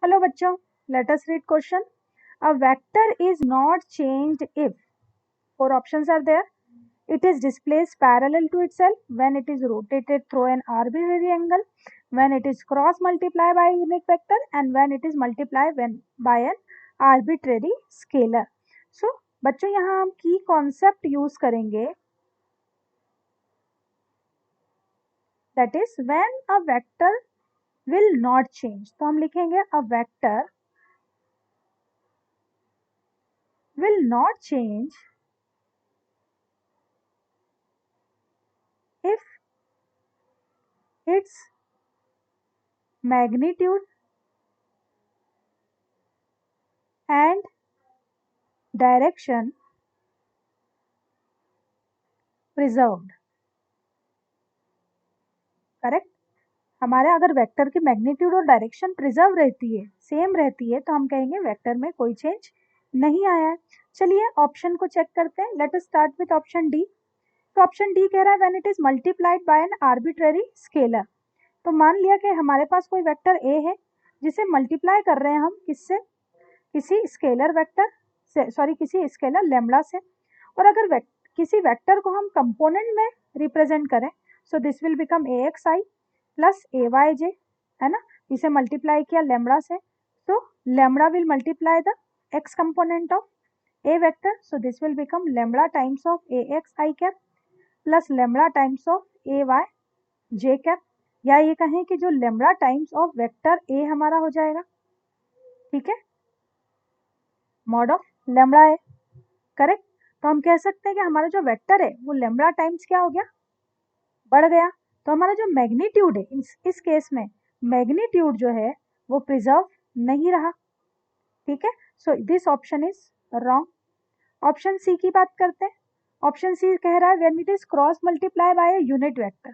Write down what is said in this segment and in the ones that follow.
Hello बच्चों, let us read question. A vector is not changed if four options are there. It is displaced parallel to itself, when it is rotated through an arbitrary angle, when it is cross multiplied by a unit vector, and when it is multiplied by an arbitrary scalar. So बच्चों यहाँ हम की concept use करेंगे, that is when a vector will not change. तो हम लिखेंगे a vector will not change if its magnitude and direction preserved. Correct. हमारे अगर वेक्टर की मैग्नीट्यूड और डायरेक्शन प्रिजर्व रहती है, सेम रहती है, तो हम कहेंगे वेक्टर में कोई चेंज नहीं आया है. चलिए ऑप्शन को चेक करते हैं. Let us start with option D. तो ऑप्शन डी कह रहा है when it is multiplied by N arbitrary scalar. तो मान लिया कि हमारे पास कोई वेक्टर ए है जिसे मल्टीप्लाई कर रहे हैं हम किससे, किसी स्केलर वेक्टर से, सॉरी किसी स्केलर लैम्ब्डा से. और अगर किसी वेक्टर को हम कंपोनेंट में रिप्रेजेंट करें, so this will become a x i plus a y j, है ना. इसे मल्टीप्लाई किया लैम्ब्डा से, तो lambda will multiply the x component of a vector, so this will become lambda times of a x i cap plus lambda times of a y j cap. या ये कहें कि जो lambda times of vector a हमारा हो जाएगा, ठीक है, मॉड ऑफ लैम्ब्डा है. करेक्ट. तो हम कह सकते हैं कि हमारा जो वेक्टर है वो लैम्ब्डा टाइम्स क्या हो गया, बढ़ गया. तो हमारा जो मैग्नीट्यूड है इस केस में मैग्नीट्यूड जो है वो प्रिजर्व नहीं रहा. ठीक है. So this option is wrong. Option C की बात करते हैं. ऑप्शन सी कह रहा है when it is cross multiply by a unit vector.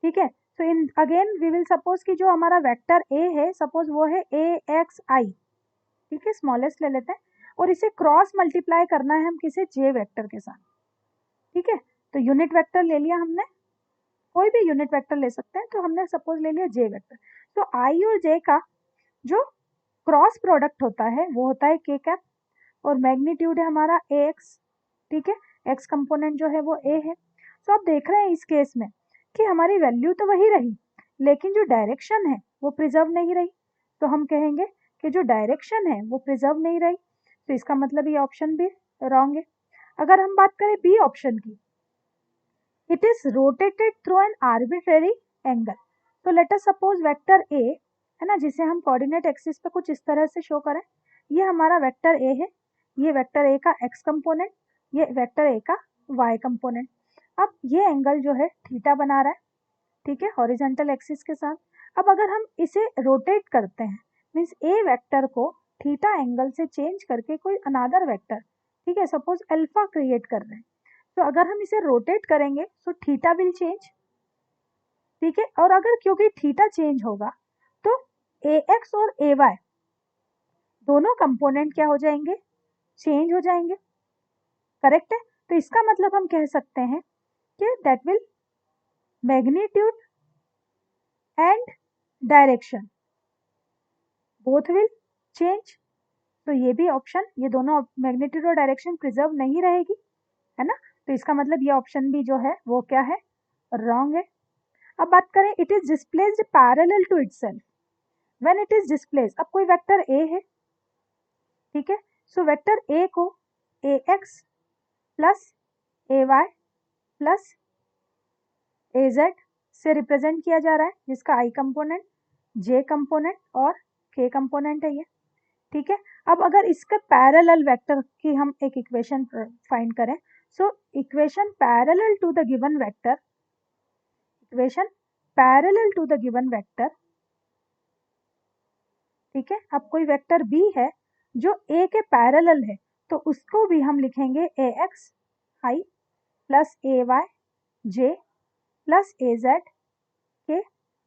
ठीक है. So in again we will suppose कि जो हमारा वेक्टर ए है, सपोज वो है ए एक्स आई, ठीक है, स्मॉलेस्ट ले लेते हैं, और इसे क्रॉस मल्टीप्लाई करना है हम किसी जे वेक्टर के साथ. ठीक है. तो यूनिट वेक्टर ले लिया हमने, कोई भी यूनिट वेक्टर ले सकते हैं, तो हमने सपोज ले लिया जे वेक्टर. तो आई और जे का जो क्रॉस प्रोडक्ट होता है वो होता है के कैप, और मैग्नीट्यूड है हमारा ए एक्स. ठीक है. एक्स कंपोनेंट जो है वो ए है. तो आप देख रहे हैं इस केस में कि हमारी वैल्यू तो वही रही, लेकिन जो डायरेक्शन है वो प्रिजर्व नहीं रही. तो हम कहेंगे कि जो डायरेक्शन है वो प्रिजर्व नहीं रही, तो इसका मतलब ये ऑप्शन भी रॉन्ग है. अगर हम बात करें बी ऑप्शन की, it is rotated through an arbitrary angle. तो let us suppose vector a है ना, जिसे हम कोऑर्डिनेट एक्सिस पे कुछ इस तरह से शो करें. ये हमारा वेक्टर ए है, ये वेक्टर ए का एक्स कंपोनेंट, ये वेक्टर ए का वाई कंपोनेंट. अब ये एंगल जो है थीटा बना रहा है, ठीक है, हॉरिजॉन्टल एक्सिस के साथ. अब अगर हम इसे रोटेट करते हैं, मीन्स ए वेक्टर को थीटा एंगल से चेंज करके कोई अनादर वेक्टर, ठीक है, सपोज अल्फा क्रिएट कर रहे हैं, तो अगर हम इसे रोटेट करेंगे तो थीटा विल चेंज. ठीक है. और अगर क्योंकि थीटा चेंज होगा तो ए एक्स और ए वाई दोनों कंपोनेंट क्या हो जाएंगे, चेंज हो जाएंगे. करेक्ट है. तो इसका मतलब हम कह सकते हैं कि that will magnitude and direction both will change. तो ये भी ऑप्शन, ये दोनों मैग्नीट्यूड और डायरेक्शन प्रिजर्व नहीं रहेगी, है ना. तो इसका मतलब ये ऑप्शन भी जो है वो क्या है, रॉन्ग है. अब बात करें it is displaced parallel to itself. When it is displaced, अब कोई वेक्टर ए है, ठीक है. सो वेक्टर ए को ए x plus a Y plus A Z से रिप्रेजेंट किया जा रहा है, जिसका आई कंपोनेंट, जे कंपोनेंट और के कंपोनेंट है ये. ठीक है. अब अगर इसका पैरेलल वेक्टर की हम एक इक्वेशन फाइंड करें, so equation parallel to the given vector, equation parallel to the given vector, ठीक है. अब कोई वेक्टर बी है जो ए के पैरेलल है, तो उसको भी हम लिखेंगे ए x i plus a y J plus A Z के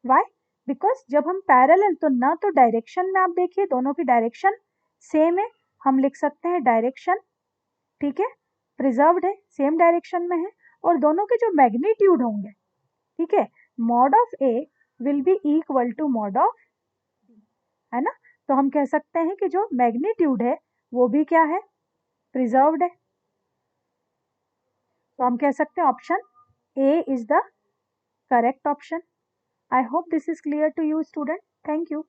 वाई. बिकॉज जब हम पैरेलल, तो ना तो डायरेक्शन में आप देखिए दोनों की डायरेक्शन सेम है, हम लिख सकते हैं डायरेक्शन, ठीक है, प्रिजर्व्ड है, सेम डायरेक्शन में है, और दोनों के जो मैग्नीट्यूड होंगे, ठीक है, mod of A will be equal to mod of B, है ना. तो हम कह सकते हैं कि जो मैग्नीट्यूड है वो भी क्या है, प्रिजर्व्ड है। तो हम कह सकते हैं option A is the correct option. I hope this is clear to you student. Thank you.